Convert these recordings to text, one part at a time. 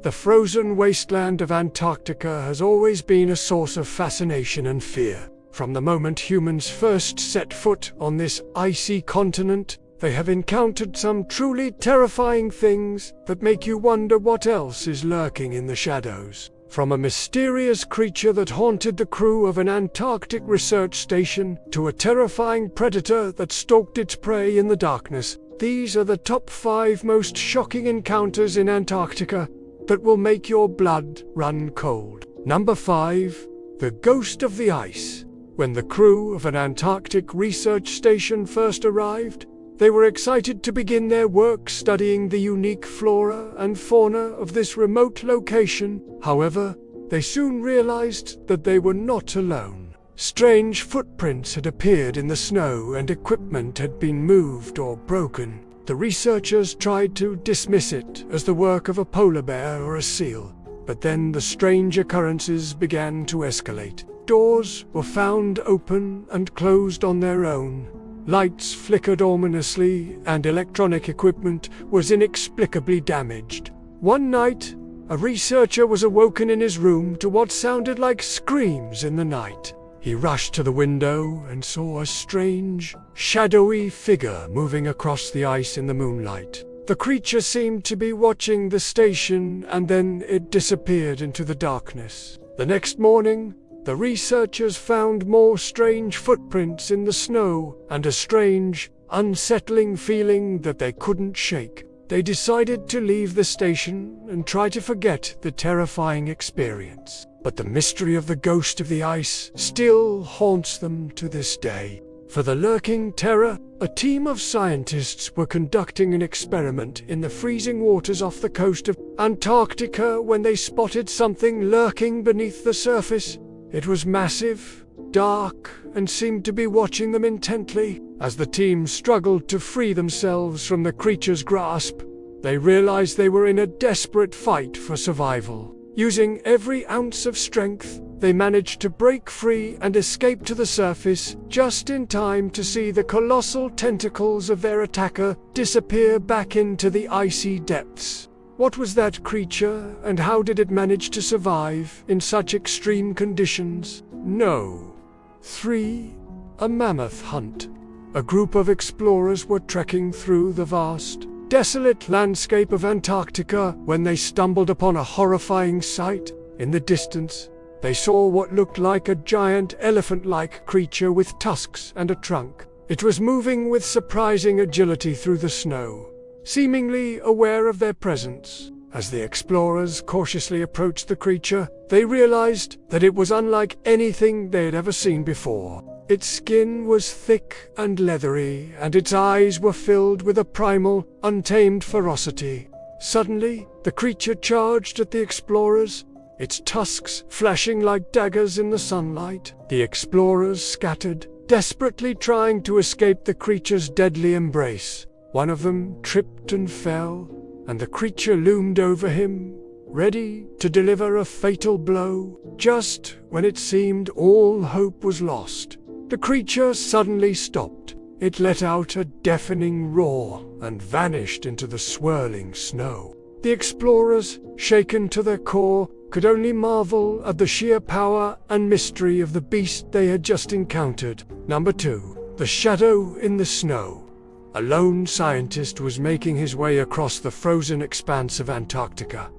The frozen wasteland of Antarctica has always been a source of fascination and fear. From the moment humans first set foot on this icy continent, they have encountered some truly terrifying things that make you wonder what else is lurking in the shadows. From a mysterious creature that haunted the crew of an Antarctic research station to a terrifying predator that stalked its prey in the darkness, these are the top 5 most shocking encounters in Antarctica that will make your blood run cold. Number 5. The Ghost of the Ice. When the crew of an Antarctic research station first arrived, they were excited to begin their work studying the unique flora and fauna of this remote location. However, they soon realized that they were not alone. Strange footprints had appeared in the snow and equipment had been moved or broken. The researchers tried to dismiss it as the work of a polar bear or a seal, but then the strange occurrences began to escalate. Doors were found open and closed on their own. Lights flickered ominously, and electronic equipment was inexplicably damaged. One night, a researcher was awoken in his room to what sounded like screams in the night. He rushed to the window and saw a strange, shadowy figure moving across the ice in the moonlight. The creature seemed to be watching the station, and then it disappeared into the darkness. The next morning, the researchers found more strange footprints in the snow and a strange, unsettling feeling that they couldn't shake. They decided to leave the station and try to forget the terrifying experience. But the mystery of the Ghost of the Ice still haunts them to this day. For the lurking terror, a team of scientists were conducting an experiment in the freezing waters off the coast of Antarctica when they spotted something lurking beneath the surface. It was massive, dark, and seemed to be watching them intently. As the team struggled to free themselves from the creature's grasp, they realized they were in a desperate fight for survival. Using every ounce of strength, they managed to break free and escape to the surface, just in time to see the colossal tentacles of their attacker disappear back into the icy depths. What was that creature, and how did it manage to survive in such extreme conditions? No. 3. A mammoth hunt. A group of explorers were trekking through the vast, desolate landscape of Antarctica when they stumbled upon a horrifying sight. In the distance, they saw what looked like a giant elephant-like creature with tusks and a trunk. It was moving with surprising agility through the snow, seemingly aware of their presence. As the explorers cautiously approached the creature, they realized that it was unlike anything they had ever seen before. Its skin was thick and leathery, and its eyes were filled with a primal, untamed ferocity. Suddenly, the creature charged at the explorers, its tusks flashing like daggers in the sunlight. The explorers scattered, desperately trying to escape the creature's deadly embrace. One of them tripped and fell, and the creature loomed over him, ready to deliver a fatal blow. Just when it seemed all hope was lost, the creature suddenly stopped. It let out a deafening roar and vanished into the swirling snow. The explorers, shaken to their core, could only marvel at the sheer power and mystery of the beast they had just encountered. Number 2. The Shadow in the Snow. A lone scientist was making his way across the frozen expanse of Antarctica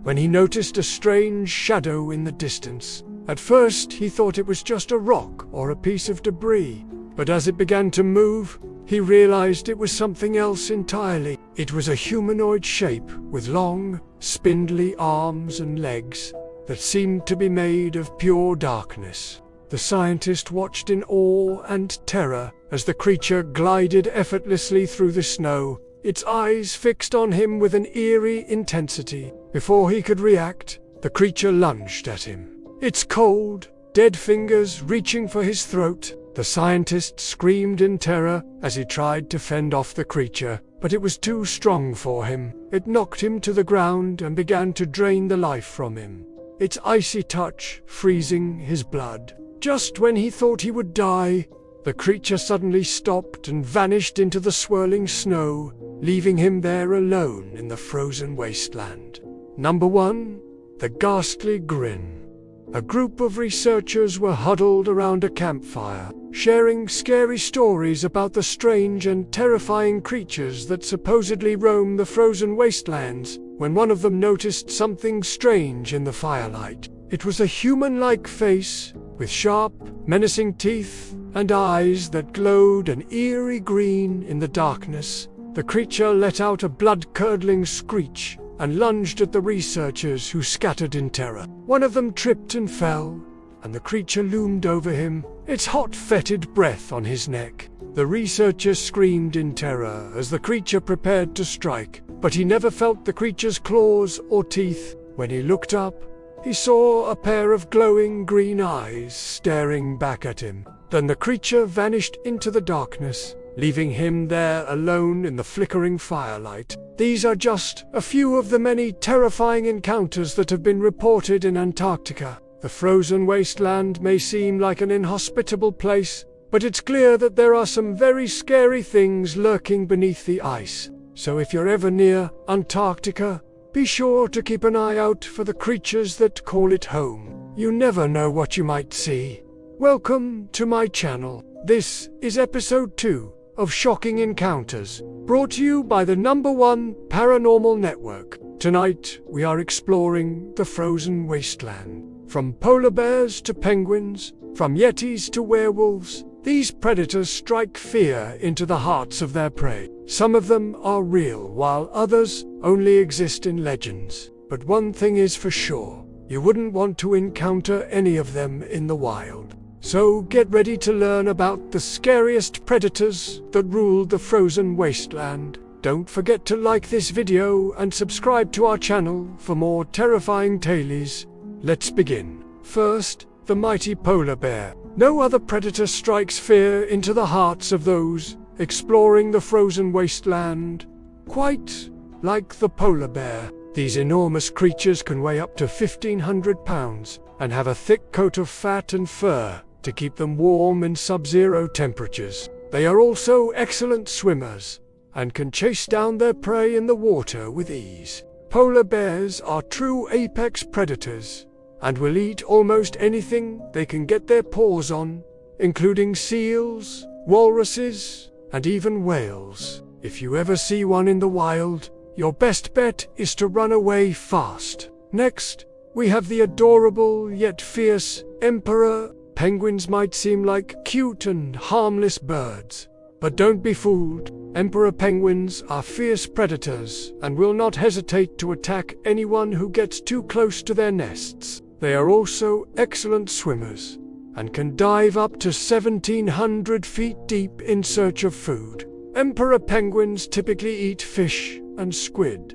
when he noticed a strange shadow in the distance. At first, he thought it was just a rock or a piece of debris, but as it began to move, he realized it was something else entirely. It was a humanoid shape with long, spindly arms and legs that seemed to be made of pure darkness. The scientist watched in awe and terror as the creature glided effortlessly through the snow, its eyes fixed on him with an eerie intensity. Before he could react, the creature lunged at him, its cold, dead fingers reaching for his throat. The scientist screamed in terror as he tried to fend off the creature, but it was too strong for him. It knocked him to the ground and began to drain the life from him, its icy touch freezing his blood. Just when he thought he would die, the creature suddenly stopped and vanished into the swirling snow, leaving him there alone in the frozen wasteland. Number 1. The Ghastly Grin. A group of researchers were huddled around a campfire, sharing scary stories about the strange and terrifying creatures that supposedly roam the frozen wastelands, when one of them noticed something strange in the firelight. It was a human-like face, with sharp, menacing teeth and eyes that glowed an eerie green in the darkness. The creature let out a blood-curdling screech and lunged at the researchers, who scattered in terror. One of them tripped and fell, and the creature loomed over him, its hot, fetid breath on his neck. The researcher screamed in terror as the creature prepared to strike, but he never felt the creature's claws or teeth. When he looked up, he saw a pair of glowing green eyes staring back at him. Then the creature vanished into the darkness, leaving him there alone in the flickering firelight. These are just a few of the many terrifying encounters that have been reported in Antarctica. The frozen wasteland may seem like an inhospitable place, but it's clear that there are some very scary things lurking beneath the ice. So if you're ever near Antarctica, be sure to keep an eye out for the creatures that call it home. You never know what you might see. Welcome to my channel. This is episode 2 of Shocking Encounters, brought to you by the #1 Paranormal Network. Tonight, we are exploring the frozen wasteland. From polar bears to penguins, from yetis to werewolves, these predators strike fear into the hearts of their prey. Some of them are real, while others only exist in legends. But one thing is for sure, you wouldn't want to encounter any of them in the wild. So get ready to learn about the scariest predators that ruled the frozen wasteland. Don't forget to like this video and subscribe to our channel for more terrifying tales. Let's begin. First, the mighty polar bear. No other predator strikes fear into the hearts of those exploring the frozen wasteland quite like the polar bear. These enormous creatures can weigh up to 1,500 pounds and have a thick coat of fat and fur to keep them warm in sub-zero temperatures. They are also excellent swimmers and can chase down their prey in the water with ease. Polar bears are true apex predators and will eat almost anything they can get their paws on, including seals, walruses, and even whales. If you ever see one in the wild, your best bet is to run away fast. Next, we have the adorable yet fierce emperor. Penguins might seem like cute and harmless birds, but don't be fooled. Emperor penguins are fierce predators and will not hesitate to attack anyone who gets too close to their nests. They are also excellent swimmers and can dive up to 1,700 feet deep in search of food. Emperor penguins typically eat fish and squid,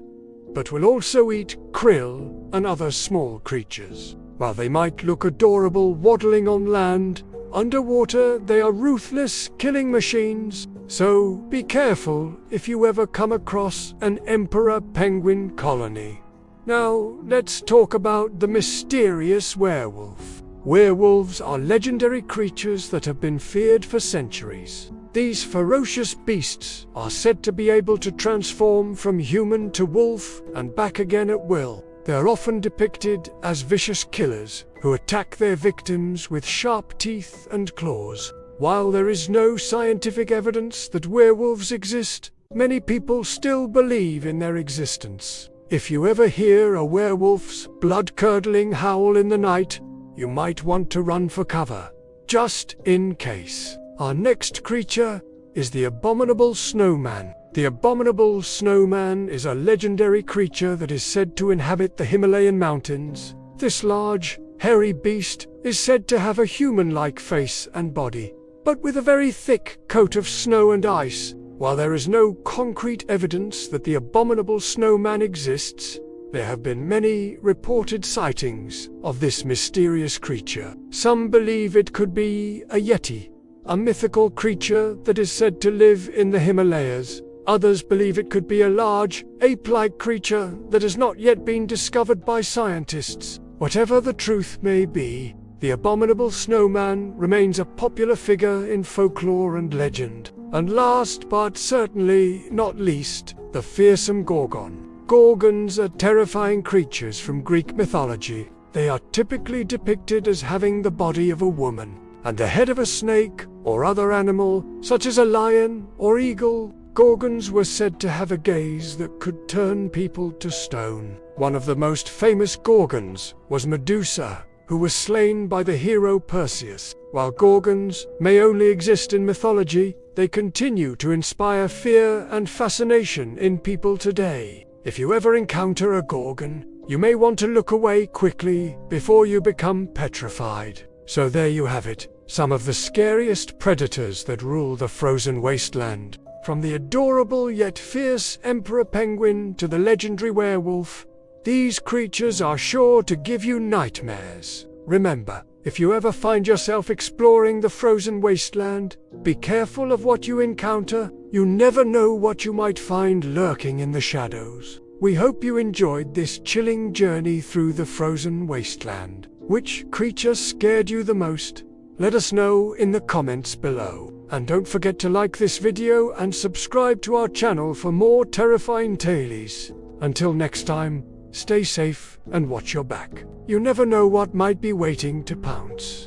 but will also eat krill and other small creatures. While they might look adorable waddling on land, underwater they are ruthless killing machines, so be careful if you ever come across an emperor penguin colony. Now, let's talk about the mysterious werewolf. Werewolves are legendary creatures that have been feared for centuries. These ferocious beasts are said to be able to transform from human to wolf and back again at will. They are often depicted as vicious killers who attack their victims with sharp teeth and claws. While there is no scientific evidence that werewolves exist, many people still believe in their existence. If you ever hear a werewolf's blood-curdling howl in the night, you might want to run for cover, just in case. Our next creature is the abominable snowman. The abominable snowman is a legendary creature that is said to inhabit the Himalayan mountains. This large, hairy beast is said to have a human-like face and body, but with a very thick coat of snow and ice. While there is no concrete evidence that the abominable snowman exists, there have been many reported sightings of this mysterious creature. Some believe it could be a yeti, a mythical creature that is said to live in the Himalayas. Others believe it could be a large, ape-like creature that has not yet been discovered by scientists. Whatever the truth may be, the abominable snowman remains a popular figure in folklore and legend. And last but certainly not least, the fearsome gorgon. Gorgons are terrifying creatures from Greek mythology. They are typically depicted as having the body of a woman and the head of a snake or other animal, such as a lion or eagle. Gorgons were said to have a gaze that could turn people to stone. One of the most famous Gorgons was Medusa, who was slain by the hero Perseus. While Gorgons may only exist in mythology, they continue to inspire fear and fascination in people today. If you ever encounter a Gorgon, you may want to look away quickly before you become petrified. So there you have it, some of the scariest predators that rule the frozen wasteland. From the adorable yet fierce emperor penguin to the legendary werewolf, these creatures are sure to give you nightmares. Remember, if you ever find yourself exploring the frozen wasteland, be careful of what you encounter. You never know what you might find lurking in the shadows. We hope you enjoyed this chilling journey through the frozen wasteland. Which creature scared you the most? Let us know in the comments below. And don't forget to like this video and subscribe to our channel for more terrifying tales. Until next time, stay safe and watch your back. You never know what might be waiting to pounce.